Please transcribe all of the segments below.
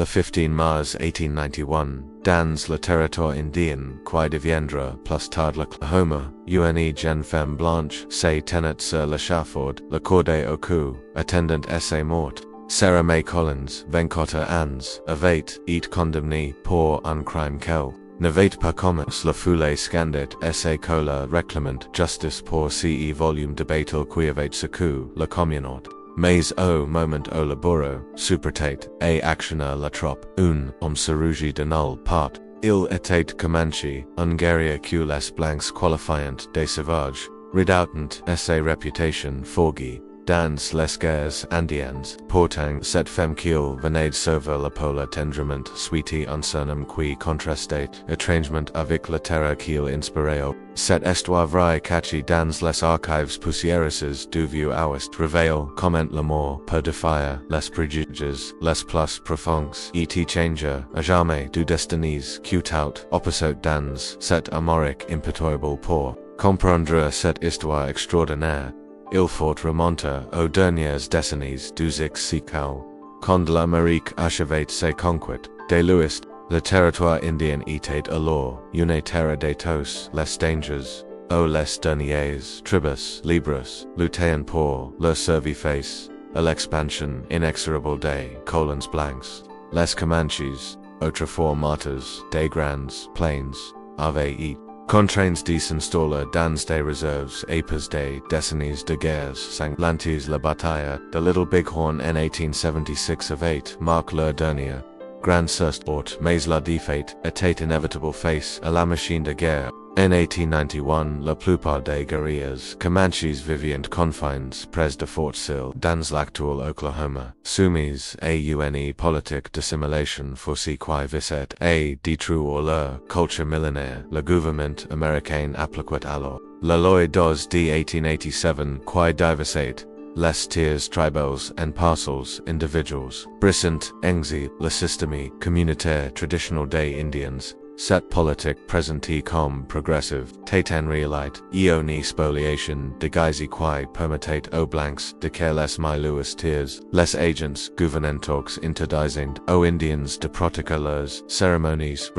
le 15 mars 1891, dans le territoire indien, qui deviendra plus tard l'Oklahoma, une jeune femme blanche, s'est tenue sur l'échafaud, le cordée au cou, attendant essai morte. Sarah May Collins, 24 ans, avait été condamnée pour un crime qu'elle n'avait pas commis. La foule scandait essai que la réclamant justice pour ce volume de battle qui avait secoué la communauté. Mais au moment où le bureau, supertate, et actionna la troupe, un homme se rougit de nulle part. Il était Comanche, un guerrier que les blancs qualifiant des sauvages, redoutant sa réputation forgée. Dans les guerres indiennes, pourtant cette femme qu'il venait sauver l'épaule tendrement Sweety un surnom qui contrastait étrangement avec la terreur qu'il inspirait. Cette histoire vraie cachée dans les archives poussiéreuses du vieux ouest révèle comment la mort peut défier les préjugés les plus profonds et changer à jamais du destinies qui tout opposite dans cet amérique impitoyable pour comprendre cette histoire extraordinaire. Il faut remonter aux dernières décennies du siècle, quand l'Amérique achevait ses conquêtes. Dès l'Ouest, le territoire indien était alors une terre de tous les dangers, où les derniers tribus libres luttaient pour leur survie à l'expansion inexorable des colons blancs. Les Comanches, autrefois martyrs des grandes plains, avaient été contraints de s'installer dans des réserves après des décennies de guerres sanglantes. La bataille de Little Bighorn en 1876 avait marqué leur dernière grande sursaut, mais la défaite était inévitable face à la machine de guerre. En 1891, la plupart des guerriers Comanches vivaient confines près de Fort Sill dans l'actuel Oklahoma, soumis à une politique d'assimilation forcée qui visait à détruire leur culture millénaire. Le gouvernement américain appliquait alors la loi 12 de 1887 qui divisait les tiers tribals en parcelles individuals, brisant ainsi le système communautaire traditionnel des Indiens. Cette politique présentée comme progressive tait en réalité une spoliation déguisée qui permettait aux blancs de que les milieux tiers, les agents gouvernementaux interdisant aux Indiens de pratiquer leurs cérémonies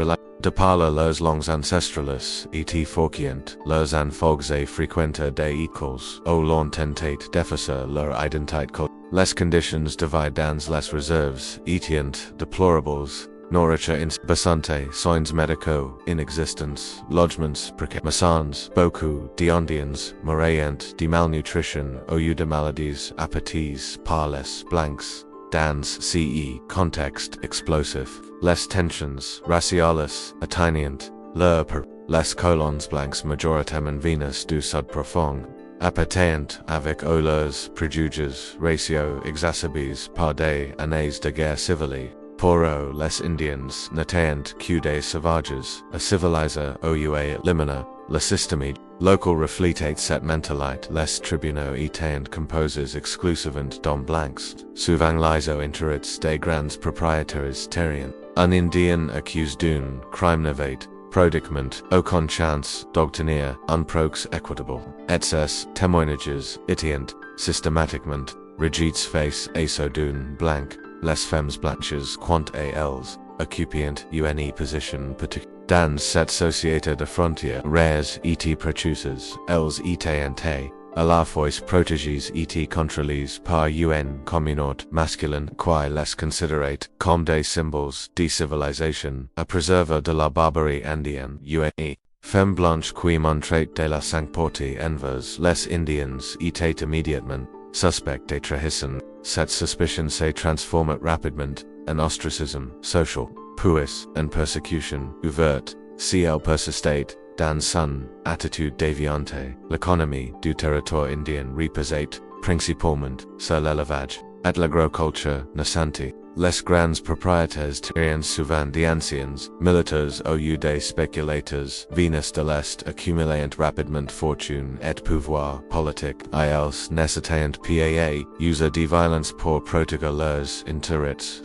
de parler leurs langues ancestrales et forquiant leurs enfants et fréquenter des écoles où l'on tentait d'effacer leur identité culturelle. Les conditions de vie dans les réserves étaient déplorables. Nourriture insuffisante, soins médicaux inexistence, logements précaires, maisons, beaucoup d'Indiens mourant de malnutrition au de maladies appétits par les blancs. Dans ce contexte explosif, les tensions raciales atteignant leur les colons blancs majoritairement venus du sud profond, appartenant avec eux leurs préjugés raciaux exacerbés par des années de guerre civile. Pour eux, les Indiens n'étant que des sauvages, à civiliser oua limina, le système local reflétait cette mentalité. Les tribunaux étant composés exclusivement d'hommes blancs, souvent les intérêts des grands propriétaires terriens. Un Indien accusé d'un crime n'avait, pratiquement, aucune chance d'obtenir un procès équitable. Et ces témoignages étaient, systématiquement, rejetés face à ceux d'un blanc. Les femmes blanches quant à elles, occupiant une position particulière dans cette société de frontières rares et précieuses, elles étaient à la fois protégées et contrôlées par une communauté masculine qui les considérait comme des symboles de civilisation, à préserver de la barbarie indienne. Une femme blanche qui montrait de la sang-portée envers les Indiens était immédiatement suspect de trahison. Cette suspicion se transforma rapidement en ostracisme social, puis en persécution ouverte. Si elle persistait dans son attitude déviante, l'économie du territoire indien reposait principalement sur l'élevage et l'agriculture naissante. Les grands propriétaires terriens souvent d'anciens militaires au lieu des spéculateurs venus de l'Est accumulant rapidement fortune et pouvoir politique. Ils nécessitant pas user de violence pour protéger leurs intérêts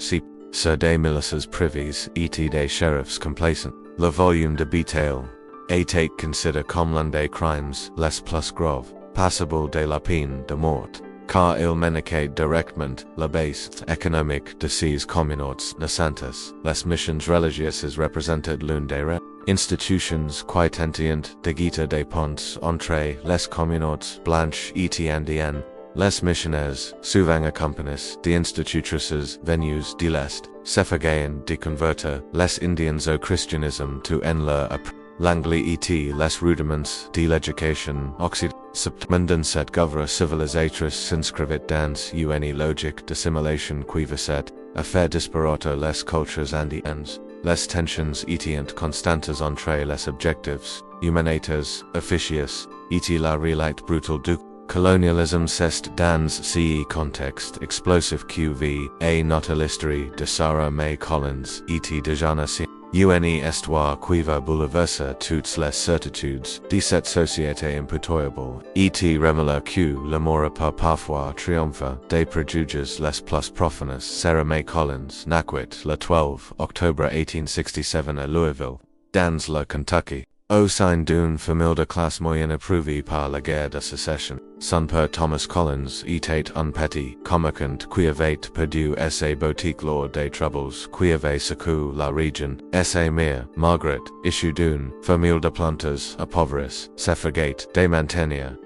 sur des milices privées et des sheriffs complacents. Le volume de bétail était considéré comme l'un des crimes les plus graves, passible de la peine de mort. car il menike directement, la base économique de ses communautés naissantes, les missions religieuses represented l'une des institutions qui tentient d'égiter des ponts entre les communautés blanches et indiennes. Les missionnaires, souvent accompagnés d'institutrices venues de l'Est, s'efforçaient de convertir les Indiens au christianisme tout en leur l'anglais et les rudiments de l'éducation occidentale. Septmenden cette gouvernement civilisatrice s'inscrivit dans une logique d'assimilation qui visait à faire disparaître les cultures indiennes. Les tensions étaient constantes entre les objectifs humanitaires officieux et la réalité brutale du colonialisme. C'est dans ce contexte explosif QV et notre l'histoire de Sarah May Collins et de Jeanne une histoire qui va bouleverser toutes les certitudes de cette société impitoyable, et révéler que l'amour peut parfois triompher des préjugés les plus profanes. Sarah May Collins naquit le 12 octobre 1867 à Louisville, dans le Kentucky, au sein d'une famille de classe moyenne éprouvée par la guerre de sécession. Son père Thomas Collins était un petit commerçant qui avait perdu sa boutique lors des troubles qui avaient secoué la région. Sa mère, Margaret, issue d'une famille de planteurs appauvris, s'efforçait de maintenir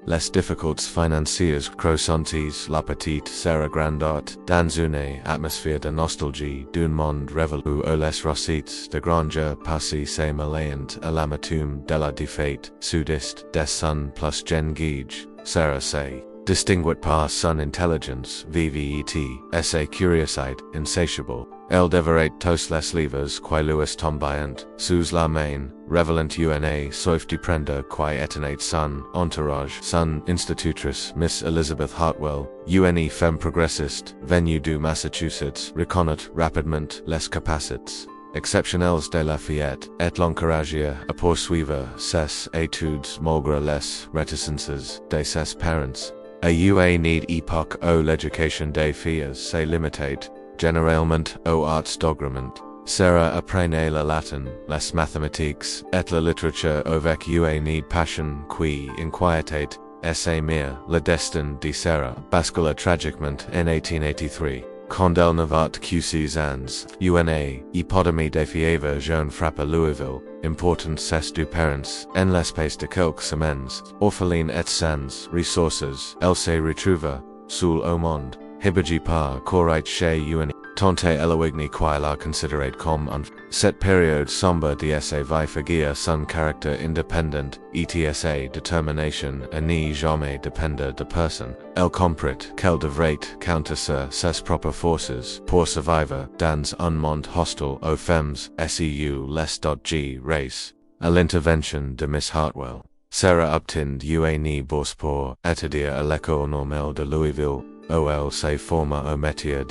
les difficultés financières croissantes. La petite Sarah grandit dans une atmosphère de nostalgie d'un monde révolu où les recettes de grandeur passées se mêlant à l'amertume de la défaite sudiste des son plus jeune Gage. Sarah se distinguait par son intelligence vive et sa curiosité insatiable. Elle dévorait tous les livres qui lui tombaient sous la main, révélant une soif de prendre qui étonnait son entourage. Son institutrice, Miss Elizabeth Hartwell, une femme progressiste venue du Massachusetts, reconnut rapidement les capacités exceptionnelles de la fillette et l'encouragea à poursuivre ses études malgré les réticences de ses parents. À une époque où l'éducation des filles se limitait généralement aux arts d'agrément, Sarah apprenait le latin, les mathématiques et la littérature avec une passion qui inquiétait sa mère. Le destin de Sarah bascula tragiquement en 1883. Quand elle n'avait que 6 ans, une épidémie de fièvre jaune frappa Louisville, important ses deux parents, en l'espace de quelques semaines, orpheline et sans ressources, elle se retrouva seule au monde, hébergée par courait chez une tante éloignée qui la considérait comme un. Cette période sombre de sa vie forgia son caractère indépendant et sa détermination à ne jamais dépendre de personne. Elle comprit qu'elle devrait compter sur ses propres forces pour survivre dans un monde hostile aux femmes seu les dodgy race. À l'intervention de Miss Hartwell, Sarah obtint une bourse pour étudier à l'école normale de Louisville, où elle se forma au métier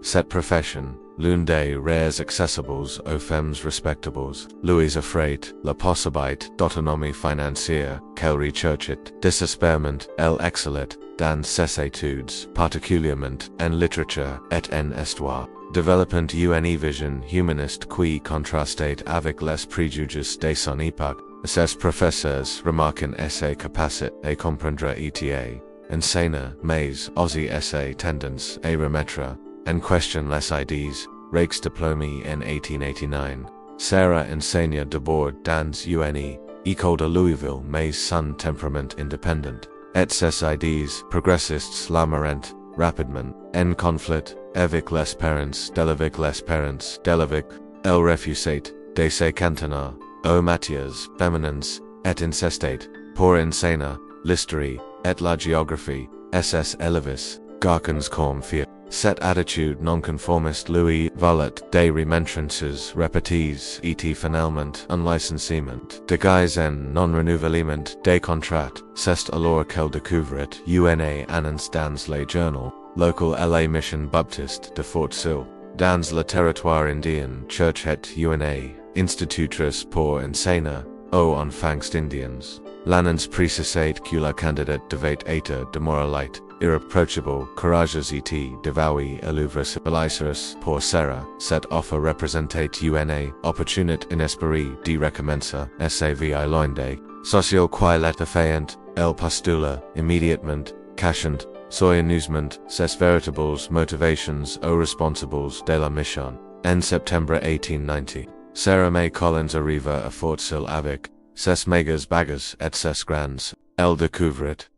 cette profession, l'une des rares accessibles aux femmes respectables, lui offrait la possibilité d'autonomie financière qu'elle recherchait. Désespérément, elle excellait dans ses études, particulièrement en littérature et en histoire, développant une vision humaniste qui contrastait avec les préjugés de son époque. Ses professeurs remarquant sa capacité à comprendre eta enseigner, mais aussi sa tendance à remettre en question les idées rex diplômée en 1889. Sarah enseigna d'abord dans une école de Louisville, mais son tempérament indépendant et ses idées progressistes l'amarant rapidement en conflit avec les parents d'Elevic. Elle refusait de se cantonner aux matières féminines et insistait pour enseigner l'histoire et la géographie. Ss Elevis, Garkins comme fiat. Cette attitude nonconformiste lui valut des remontrances répétées et finalement un licenciement. Déguisé en non-renouvellement des contrats, c'est alors qu'elle découvrit une annonce dans les journaux local à la mission baptiste de Fort Sill. Dans le territoire indien, church et une institutrice pour enseigner aux enfants indiens. L'annonce précisait que la candidate devait être démoralisée, irréprochable, courageuse et dévouée à l'œuvre civilisation. Pour Sarah, cette offre représentait une opportunité inespérée de recommencer sa vie loin des social qui la défiant. Elle postula immédiatement, cachant soy amusement, ses véritables motivations aux responsables de la mission. En septembre 1890, Sarah May Collins arriva à Fort Sill avec ses megas bagas et ses grands. Elle découvrit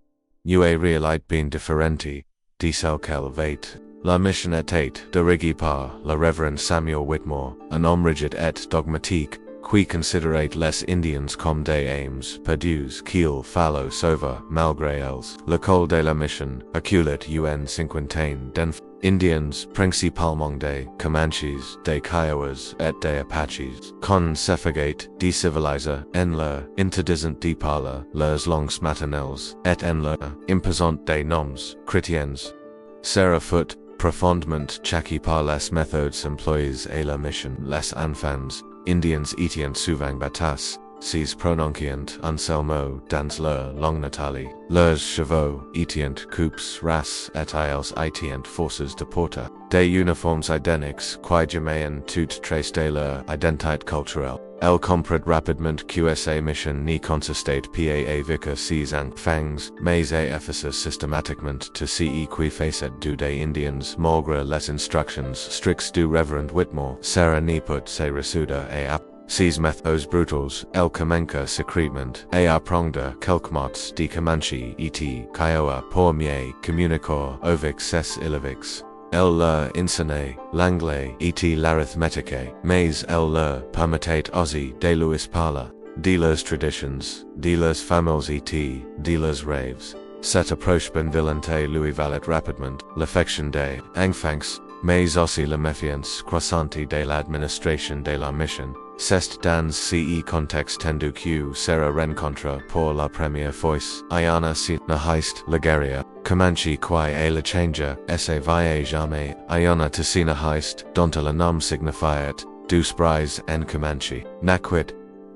une réalité bien différente de celle qu'elle avait. La mission était dirigée par le révérend Samuel Whitmore, un homme rigide et dogmatique, qui considérait les Indiens comme des âmes perdues qu'il fallait sauver malgré elles. L'école de la mission accueillit une cinquantaine d'enfants Indians, principalement des Comanches, des Kiowas et des Apaches, qu'on s'effaguait de civiliser en leur interdisant de parler leurs langues maternelles, et en leur imposant des noms chrétiens. Sarah fut profondément choquée par les méthodes employées à la mission. Les enfants Indiens étaient souvent battus, s'ils prononciant un seul mot dans leur langue natale. Leurs chevaux étaient coupes ras et ils étaient forcés de porter des uniformes identiques qui jamais toute trace de leur identité culturelle. Elle comprit rapidement que sa mission ne consistait pas avec ses enfants, mais à effacer systématiquement tout ce qui faisait des Indiens malgré les instructions strictes du révérend Whitmore. Sarah ne put se résoudre à ces méthodes brutales. Elle commença secrètement à apprendre quelques mots de Comanche et Kiowa pour mieux communiquer avec ses élèves. Elle leur enseignait l'anglais et l'arithmétique, mais elle leur permettait aussi de lui parler de leurs traditions, de leurs familles et de leurs rêves. Cette approche benevolente lui valut rapidement l'affection des enfants, mais aussi la méfiance croissante de l'administration de la mission. C'est dans ce contexte tendu que Sarah rencontra pour la première fois Ayana si Nahist Lagaria, Comanche qui est le changer, et vie jamais, Ayana Tessina Nahist, dont le nom signifiait douce brise en Comanche. Naquit.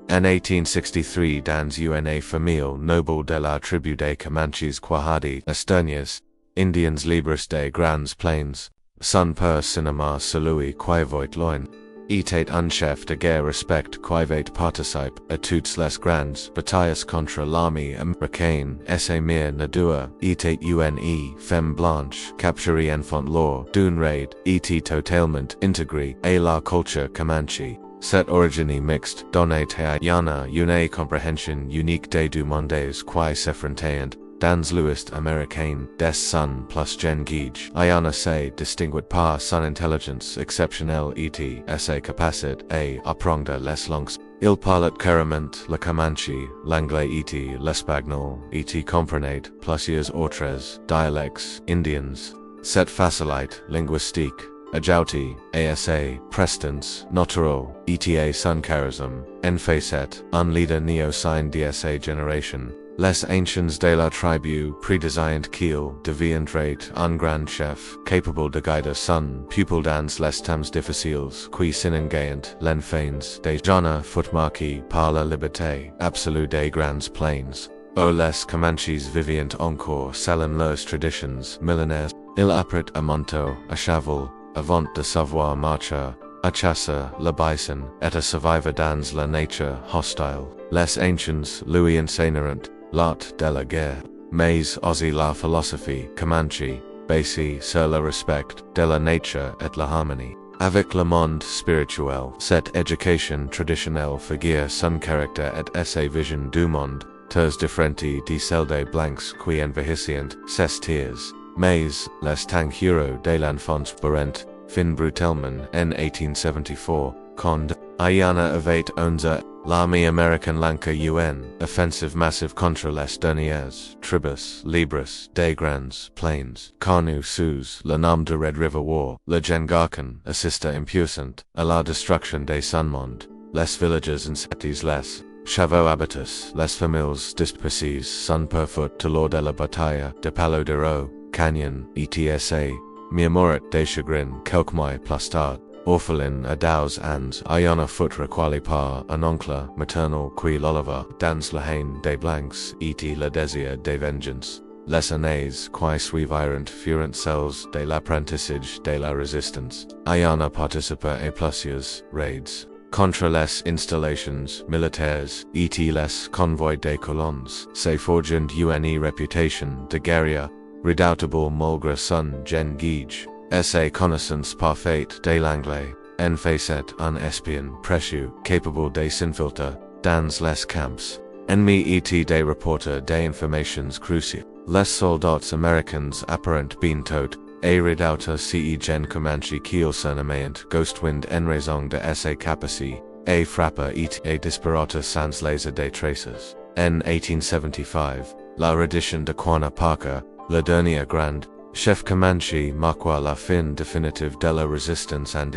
En 1863 dans une famille noble de la tribu des Comanches Quahadi Esternias, Indiens libres des Grandes Plaines, son père cinéma celui qui voit loin. Était un chef de guerre respect qui va participe à toutes les grandes batailles contre l'armée américaine. Sa mère Nadua était une femme blanche capturée enfant lors d'une raid. Était totalement intégrée à la culture Comanche. Cette origine mixte donnait à Ayana une compréhension unique des deux mondes qui s'affrontaient. Dans l'Ouest américain, des son plus gen guide. Ayana se distinguit par son intelligence exceptionnelle et sa capacité à apprendre les langues. Il parlait couramment le Comanche, l'anglais et l'espagnol, et comprenait plusieurs autres dialectes indiens. Cette facilité linguistique ajoutait à sa prestance naturelle et son charisme en faisait un leader néo-sign de sa génération. Les anciens de la tribu prédisant qu'il deviendrait un grand chef, capable de guider son pupille dans les temps difficiles qui s'engagent l'enfance des jeunes fut marqué par la liberté absolue des grandes plaines. Les Comanches vivaient encore selon leurs traditions millénaires. Ils apprit à monter à cheval, avant de savoir marcher, à chasser le bison, et à survivre dans la nature hostile. Les anciens lui enseignèrent l'art de la guerre, mais aussi la philosophie Comanche, basée sur le respect de la nature et la harmonie. Avec le monde spirituel, cette éducation traditionnelle figure son caractère et sa vision du monde, très différente de celle des blancs qui envahissent ses tiers. Mais, les temps heureux de l'enfance brent, fin brutalement en 1874, quand Ayana avait 11 ans. L'armée américaine lança une offensive massive contre les dernières tribus libres des grandes plaines, connue sous le nom de Red River War. Le Gengarkan assista impuissant à la destruction des son monde. Les villages en cités, les chevaux abattus, les familles dispersées sont per faute lors de la bataille de Palo de Ro, Canyon, etc. Murmurait des chagrins quelques mois plus tard. Orphelin à 12 ans, Ayana fut requali par un oncle maternel qui l'oleva dans la haine des blancs et le désir de vengeance. Les années qui suivirent furent celles de l'apprentissage de la résistance. Ayana participa à plusieurs raids contre les installations militaires et les convois des colons, se forgeant une réputation de guerrier redoutable malgré son gen guige, essai connaissance parfaite de l'anglais, en facet un espion précieux, capable de s'infiltrer dans les camps ennemi et des reporter des informations cruciales. Les soldats américains apparent bientôt et redouter ce gen Comanche qu'il s'ennemayent Ghostwind en raison de ses capacités, et frapper et disparaître sans laser des traces. En 1875, la reddition de Quanah Parker, le dernier grand chef Comanche marqua la fin définitive de la résistance and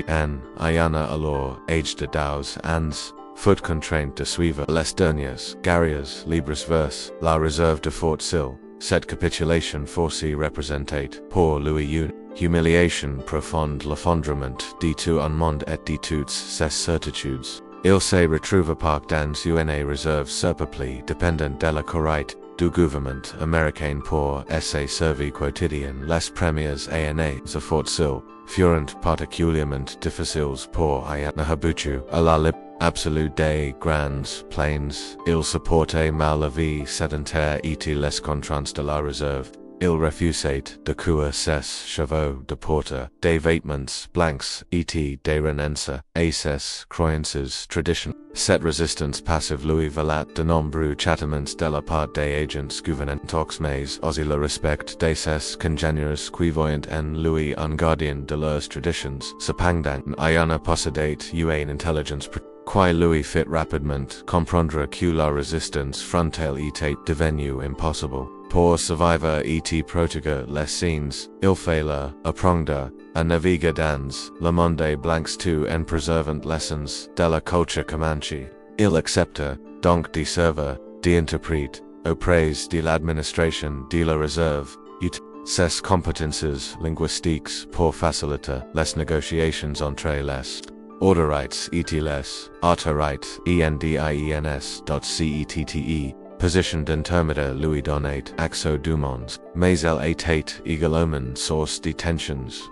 ayana alors age de 12 ans, fut contraint de suivre les dernières guerres libres vers la réserve de Fort Sill. Cette capitulation forcée représentait, pour lui, une humiliation profonde, l'effondrement de tout un monde et de toutes ses certitudes. Il se retrouva par dans une réserve surpeuplée dépendant de la correct du gouvernement américain pour ses services quotidiens. Les premières années à Fort Sill furent particulièrement difficiles pour un habitué à la libre absolue des grandes plaines. Il supportait mal la vie sédentaire et les contraintes de la réserve. Il refusait de courir ses chevaux, de porter des vêtements blancs et de renoncer à ses croyances traditionnelles. Cette résistance passive lui valut de nombreux châtiments de la part des agents gouvernementaux, mais aussi le respect de ses congénères qui voyaient en lui un gardien de leurs traditions. Cependant, ayant possédé une intelligence qui lui fit rapidement comprendre que la résistance frontale était devenue impossible. Pour survivre et protéger les signes, il fallait apprendre à naviguer dans le monde blanc tout en preservant lessons de la culture Comanche. Il accepta donc de servir d'interprète auprès de l'administration de la réserve et ses compétences linguistiques pour faciliter les négociations entre les orderites et les autorités indiens.cette. Position d'intermédiaire lui donnait accès du monde, mais elle était également source de tensions.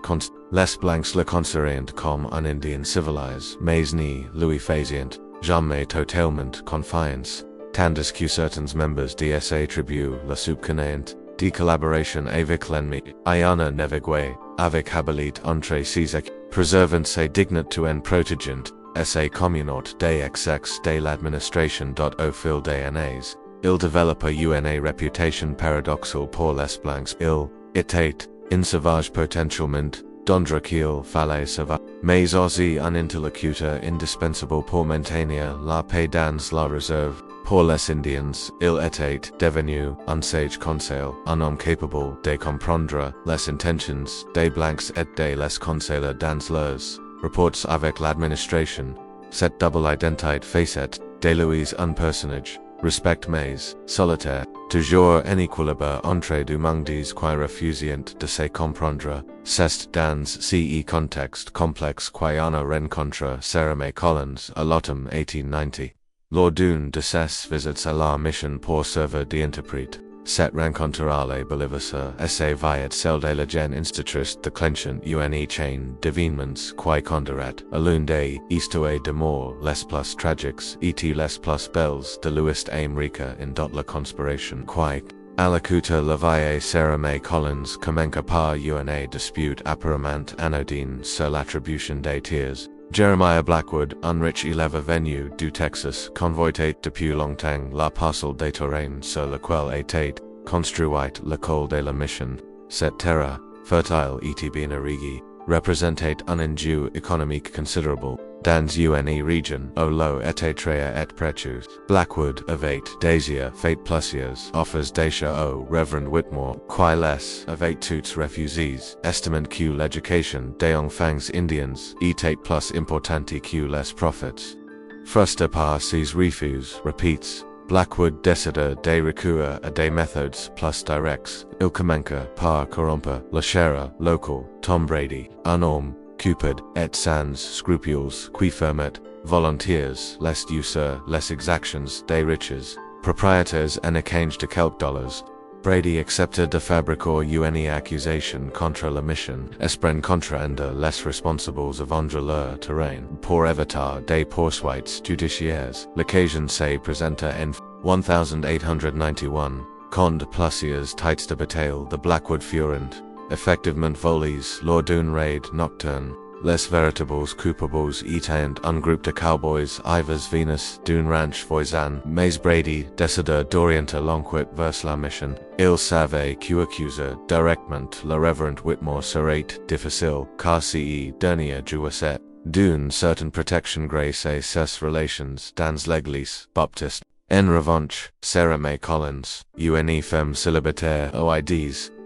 Les blancs le considérant comme un indien civilisé, mais ni lui faisant jamais totalement confiance, tandis que certains membres de sa tribu le soupçonnaient de collaboration avec l'ennemi. Ayana navigué avec habilité entre ses preservant ses dignités en protégeant sa communauté des excès de l'administration. Au fil des années, il développa une réputation paradoxale pour les blancs. Il était un sauvage potentiellement, d'endre qu'il fallait sauver, mais aussi un interlocuteur indispensable pour maintenir la paix dans la réserve. Pour les Indiens, il était devenu un sage conseil, un homme capable de comprendre les intentions des blancs et de les conseiller dans leurs rapports avec l'administration. Cette double identité faisait de lui un personnage respect mais solitaire, toujours en équilibre entre deux mondes qui refusent de se comprendre. C'est dans ce contexte complexe qu'Ayana rencontre Sarah Collins à l'automne 1890. Lors d'une de ses visites à la mission pour servir d'interprète, cette rencontre allait boliviser assez vite celle de la jeune institutrice de clenchant une chaîne d'événements qui conduirait à l'une des histoires d'amour les plus tragiques et les plus belles de l'Ouest Amérique en toute la conspiration qui, à l'écoute la vieille Sarah Collins commença par une dispute apparemment anodine sur l'attribution des tirs. Jeremiah Blackwood, un riche élève venu du Texas, convoitait depuis longtemps la parcelle des terrains sur lequel était construite l'école de la mission. Cette terre, fertile et bien irriguée, représentait un enjeu économique considérable. Dans une région où l'eau était très et précieuse, Blackwood avait désiré fait plusieurs offres d'achat au Reverend Whitmore, qui les avait toutes refusées, estimant que l'éducation des enfants indiens était plus importante que les profits. Frustré par ces refus repeats, Blackwood décida de recourir à des méthodes plus directs. Il commença par corrompre le sheriff local, Tom Brady, un homme cupide et sans scrupules qui fermet volontiers les user les exactions des riches propriétaires en échange de quelques dollars. Brady accepta de fabriquer une accusation contre la mission, espérant contraindre les responsables à vendre leur terrain pour éviter des poursuites judiciaires. L'occasion se présenta en 1891, Cond plusieurs tights de bataille the Blackwood Furent, effectivement volis, l'ordune raid nocturne, les véritables coupables étant ungrouped de cowboys, Ivers Venus, Dune Ranch Voisin, Maze Brady, Décideur d'orienter l'enquête vers la mission, il savait que accuser directement le révérend Whitmore serait difficile, car ce dernier jouissait d'une certaine protection grâce à ses relations dans l'église baptiste. En revanche, Sarah May Collins, une femme célibataire oids,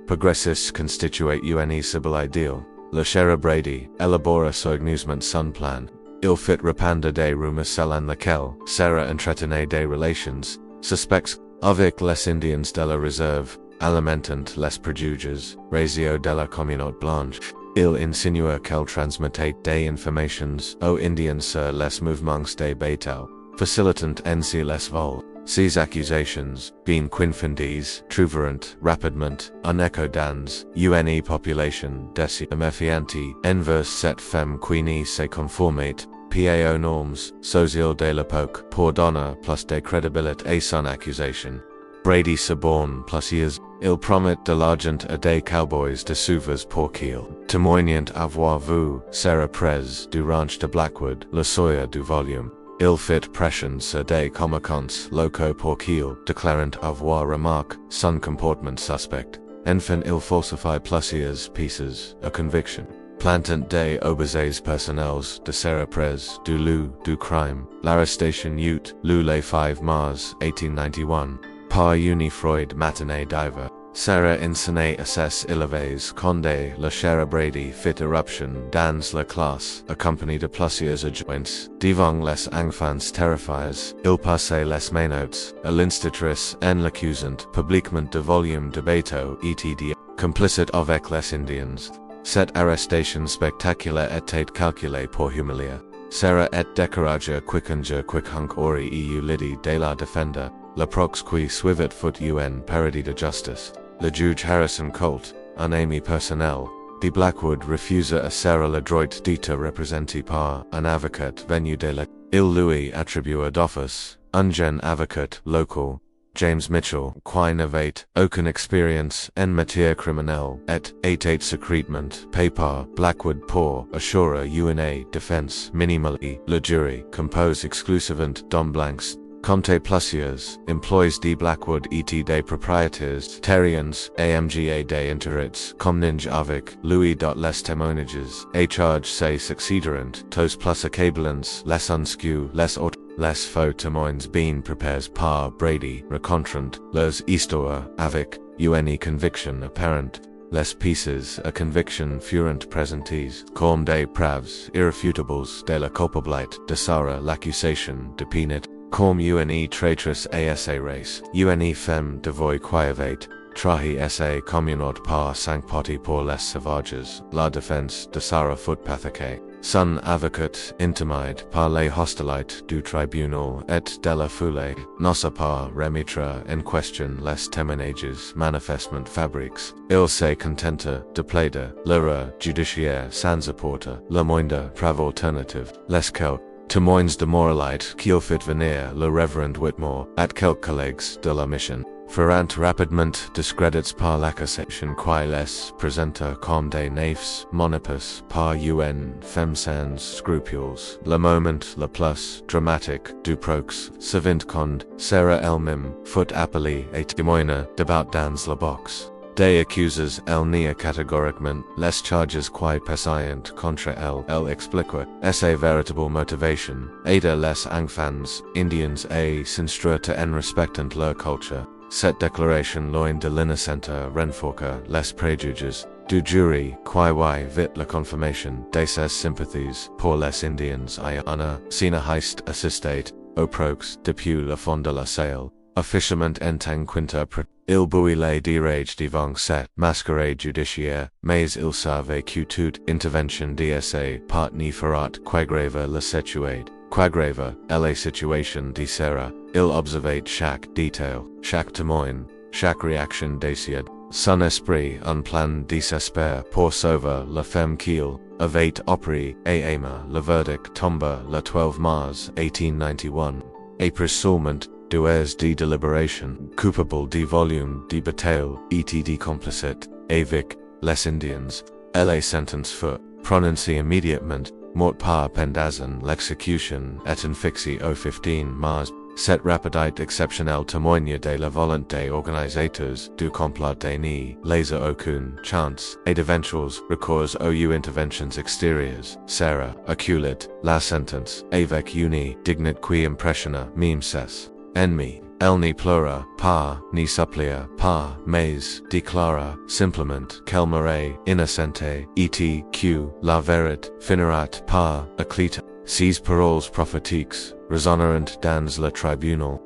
progressiste constituait une cible idéal. Le cher Brady élabora soigneusement son plan. Il fit répandre des rumeurs selon lesquelles Sarah entretenait des relations suspects avec les Indiens de la réserve, alimentant les préjugés raciaux de la communauté blanche. Il insinua qu'elle transmettait des informations aux Indiens sur les mouvements des bateaux, facilitant ainsi les vols. Ces accusations, bien qu'infondies, trouveront rapidement un écho dans une population déçue méfiante envers cette femme qui ne se conformait pas aux normes sociales de l'époque pour donner plus de crédibilité à son accusation. Brady suborne plusieurs. Il promet de l'argent à des cowboys de sauvage pour qu'ils témoignent avoir vu Sarah près du ranch de Blackwood, le sawyer du volume. Il fit pression sur des commerçants locaux pour qu'ils déclarent avoir remarqué son comportement suspect. Enfin il falsifie plusieurs pieces à conviction, plantant des obéses personnels de Sarah près du lieu du crime. L'arrestation eut lieu le 5 mars 1891. Par une Freud matinée diver, Sarah inscenait ses élevés condé le cher Brady fit éruption dans la classe, accompagné de plusieurs adjoints, devant les enfants terrifiés, il passait les mains à l'institutrice en l'accusant publiquement de volume de bateau etc. complicite avec les Indiens. Cette arrestation spectaculaire était calculée pour humilier Sarah et décourager quiconque aurait eu l'idée de la défendre. Le prox qui suivit fut un paradis de justice. Le juge Harrison Colt, un ami personnel de Blackwood, refusa à Sarah le droit d'être représenté par un avocat venu de la. Il lui attribua d'office un jeune avocat local, James Mitchell, qui n'avait aucune expérience en matière criminelle et était secrètement payé par Blackwood pour assurer une défense minimale. Le jury, composé exclusivement d'hommes blancs, comptait plusieurs employés de Blackwood et des propriétaires terriens, amga des intérêts communs avec lui. Les témoignages et charges se succéderont tous plus accablants les uns que les autres. Les faux témoins bien préparés par Brady racontant leurs histoires avec une conviction apparente. Les pieces à conviction furent présentées comme des preuves irréfutables de la culpabilité de Sarah. L'accusation dépeignait comme une traitrice à sa race, une femme dévouée qui avait trahi sa communauté par sympathie pour les sauvages. La défense de Sarah fut pathique. Son avocat, intimidé par les hostilités du tribunal et de la foule, n'osa pas remettre en question les témoignages manifestement fabriques. Il se contenta de plaider l'erreur judiciaire sans apporter la moindre preuve alternative. Les quelques témoins de moralité qu'il fit venir le révérend Whitmore et quelques collègues de la mission feront rapidement discrédits par l'accusation qui les présenta comme des naïfs monopes par une femme sans scrupules. Le moment le plus dramatique du procès se vint quand Sarah elle-même fut appelée et témoigna débat dans la boxe. Des accusés elle nia catégoriquement les charges qui pesaient contre elle. Elle expliqua sa véritable motivation, aider les enfants indiens à s'instruire en respectant leur culture. Cette déclaration loin de l'innocente renforça les préjugés du jury qui vit la confirmation de ses sympathies pour les Indiens et una sina heist assisté au procès depuis le fond de la salle. Officiellement en tant qu'interprète, il bouillit les dirages devant cette masquerade judiciaire, mais il savait que toute intervention de sa part ne fera qu'aggraver la situation. Qu'aggraver la situation de Sarah. Il observait chaque détail, chaque témoin, chaque réaction décidée. Son esprit un plan désespéré pour sauver la femme qu'il avait opérée et le verdict tomba le 12 mars 1891. Après seulement dues de deliberation, coupable de volume de bataille, et complicit, avic, les Indians, Elle sentence for, prononce immediatement, mort par pendazon l'exécution et un fixé au 15 mars, cette rapidite exceptionnelle témoigne de la volonté organisateurs du complot de ni laser aucune chance, et d'eventuels recours aux interventions extérieures, sera, acculit, la sentence, avec uni, dignit qui impressiona, meme ses, ennemi. Elle ni pleura, pas, ni supplia, pas, mais, déclara, simplement, qu'elle m'aurait, innocente, et que, la vérité, finirat, pas, acclita. Ces paroles prophétiques, résonneront dans le tribunal,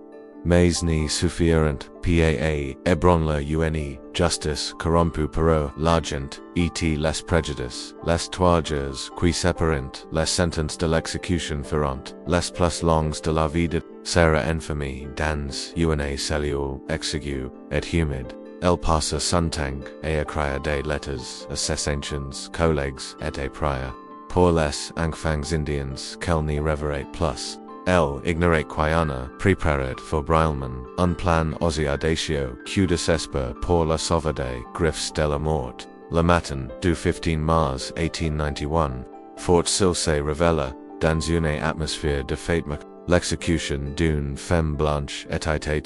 mais ni suffirent, pas, ébranler une justice corrompue par l'argent, et les préjudices, les toiges qui séparent les sentences de l'exécution feront, les plus longues de la vie sera infamie dans une cellule exiguë et humide. Elle passa son temps à écrire des lettres à ses anciens collègues et prières. Pour les enfants indiens qu'elle n'y reverrait plus. Elle ignorait qu'Ayana préparait fébrillement un plan aussi audacieux que désespéré pour la sauver des griffes de la mort. Le matin du 15 mars 1891, Fort Sill se révéla, dans une atmosphère de fête. L'exécution d'une femme blanche était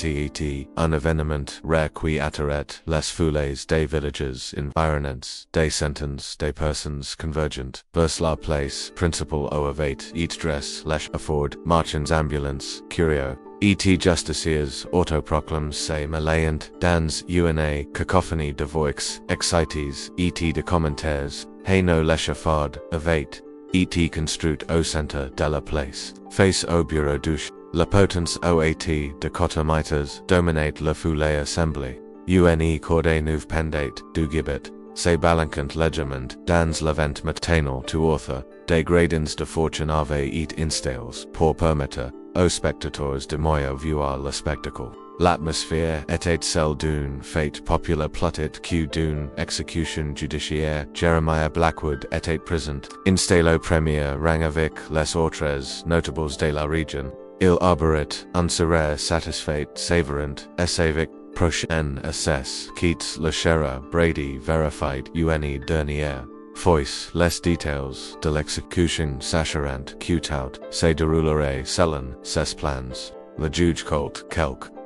un événement rare qui attirait les foules des villages environnants, des centaines de personnes convergentes vers la place principale où avaient été dressés les afford marchands ambulants, curieux, et justiciers autoproclament se mêlant dans une cacophonie de voix excités et de commentaires, haineux l'échafaud avait et construit au centre de la place, face au bureau douche, la potence OAT de cotomites dominate la foule assemblée, une corde neuve pendait du gibet, se balançant légèrement dans le vent matinal to author, des gradins de fortune avaient été installés pour permettre aux spectateurs de mieux voir le spectacle. L'atmosphère était celle d'une fête populaire plutôt que d'une exécution judiciaire. Jeremiah Blackwood était présent, installé au premier rang avec les autres notables de la région. Il arborait un sourire satisfait sévérant et avec prochain assess quitte le cher Brady vérified une dernière fois les détails de l'exécution sachant que tout se déroulerait selon ses plans. Le juge colt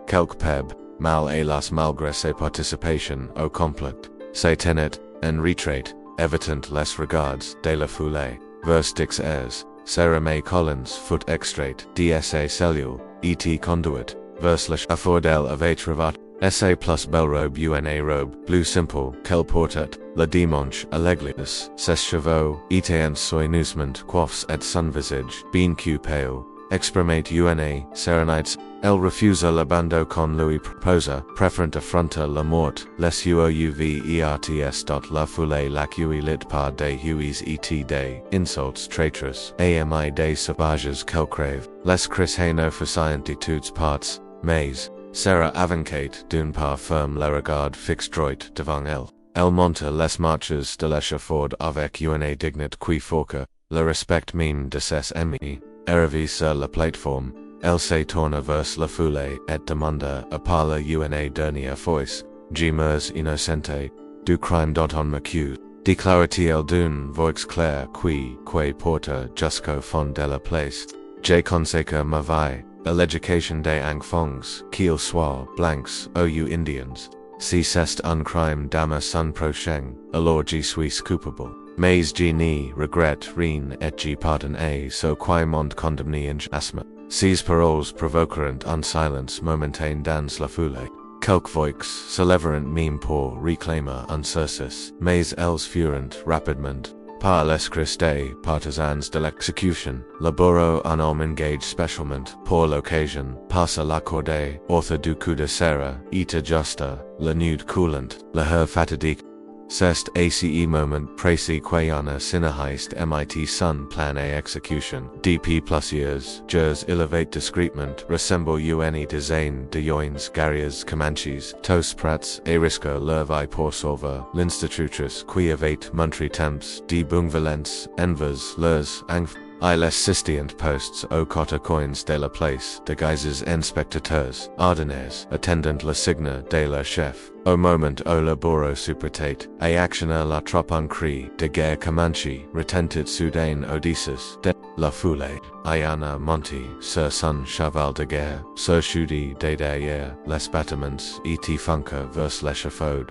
quelque peb, mal hélas malgré ses participations au complot, se tenait en retraite, évitant les regards de la foule. Vers dix heures, Sarah May Collins fut extraite de sa cellule, et conduite vers le affordel avait trouvé sa plus belle robe une robe bleu simple qu'elle portait le dimanche à l'église. Ses cheveux étaient soigneusement coiffés et son visage, bien que pale, exprimait une sérénité. Elle refusa le bandeau qu'on lui proposa, préférant affronter la mort, les UOUVERTS. La foule l'accueillit par des huées et des insultes traîtres, ami des sauvages qu'elle crève, les cris haineux faisaient de toutes parts, mais, Sarah avançait d'une part ferme le regard fixe droit devant elle. Elle monta les marches de l'échafaud avec une dignité qui forca le respect même de ses amis. Arrivée sur la plateforme, elle se tourna vers la foule et demanda à parler une dernière fois, Gemeurs innocente, du crime dont on m'accuse. Déclara-t-elle d'une voix claire qui porta jusqu'au fond de la place. Je conseille ma vie, à l'éducation des enfants, qu'ils soient blancs ou indiens. Si c'est un crime d'âme son prochain, alors je suis coupable. Mais je n'y regrette rien et je pardonne ce qui m'ont condamné injustement. Ces paroles provoqueront un silence momentané dans la foule. Quelques voix se lèveront même pour réclamer un sursis, mais elles furent rapidement, par les cris des partisans de l'exécution, le bureau un homme engagé spécialement pour l'occasion, passa la corde, author du coup de serre, et ajusta, la nude coulante, la her fatidique. C'est ace moment précis qu'ayana sinahiste mit son plan à exécution. Depuis plusieurs jours il avait discrètement ressemble une dizaine de yoins guerriers Comanches, tous prêts à risquer leur vie pour sauver l'institutrice qui avait montré temps de benevolence envers leurs enfants. I les sistient posts au cotta coins de la place, de guises en spectateurs, ordinaires, attendant le signe de leur chef. Au moment où le bureau supertate, et actionna la trop en cri de guerre Comanche, retentit soudain Odysseus, de la foulée, ayana monti, sur son cheval de guerre, sur chudi de derrière, les bâtiments, et funka vers l'échafaud.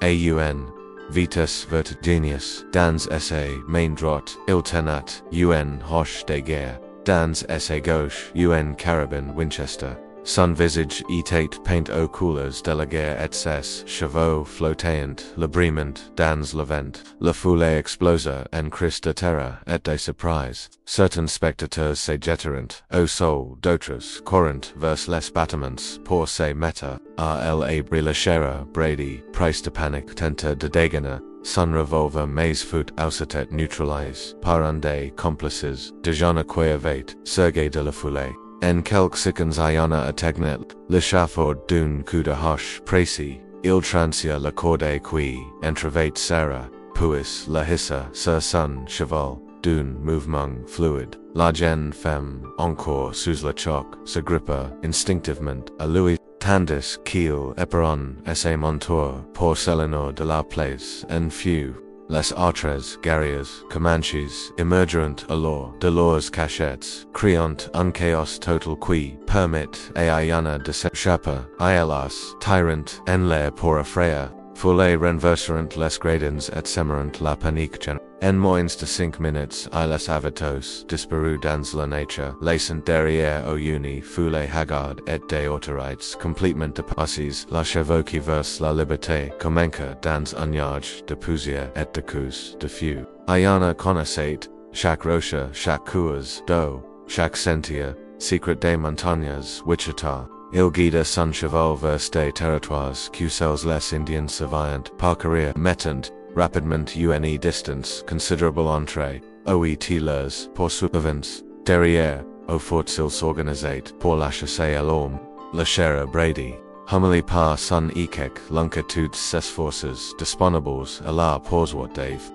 Aun. Vitus vertiginius, dans essai main droite, il tenat, un hoche de guerre, dans essai gauche, un carabine Winchester. Son visage était peint aux couleurs de la guerre et ses chevaux flottants, le briment, dans le vent, la foulée explosa en cris de terreur et de surprise. Certains spectateurs se jetèrent au sol, d'autres courant vers les bâtiments pour se mettre à l'abri. La chair Brady, prise de panique, tenta de dégainer son revolver mais fut aussitôt neutralisé par un des complices de Jean avait Sergei de la Foulée. En quelques secondes Iona atteignait l'échafaud d'un coup de hache précis. Il transia la corde qui entravait Sarah, puis la hissa sur son cheval, d'un mouvement fluide. La jeune femme, encore sous le choc, se grippa instinctivement à lui, tandis qu'il éperon essaie montour pour s'éloigner de la place en fut. Les autres guerriers Comanches emergerent alors de leurs cachettes, créant un chaos total qui permit à Iona de s'échapper à Elas, tyrant en l'air pour effrayer. Foulée renversant les gradins et semerant la panique générale. En moins de 5 minutes, les avitos disparus dans la nature, laissant derrière au uni foulée hagarde et des autorités complètement dépassées, la chevaux qui versent la liberté, commencent dans un nuage de poussière et de coups de feu. Iona connaissait chaque roche, chaque couloir d'eau, chaque sentier, secret des montagnes, Wichita. Il guida son cheval vers des territoires que seuls les Indiens savaient parcourir, mettant rapidement une distance considerable entre oet leurs poursuivants. Derrière, au fort s'ils s'organisaient pour la chasser à l'homme. La chère Brady, humilié par son échec, l'inquiétude ses forces disponibles à la poursuite d'Eve.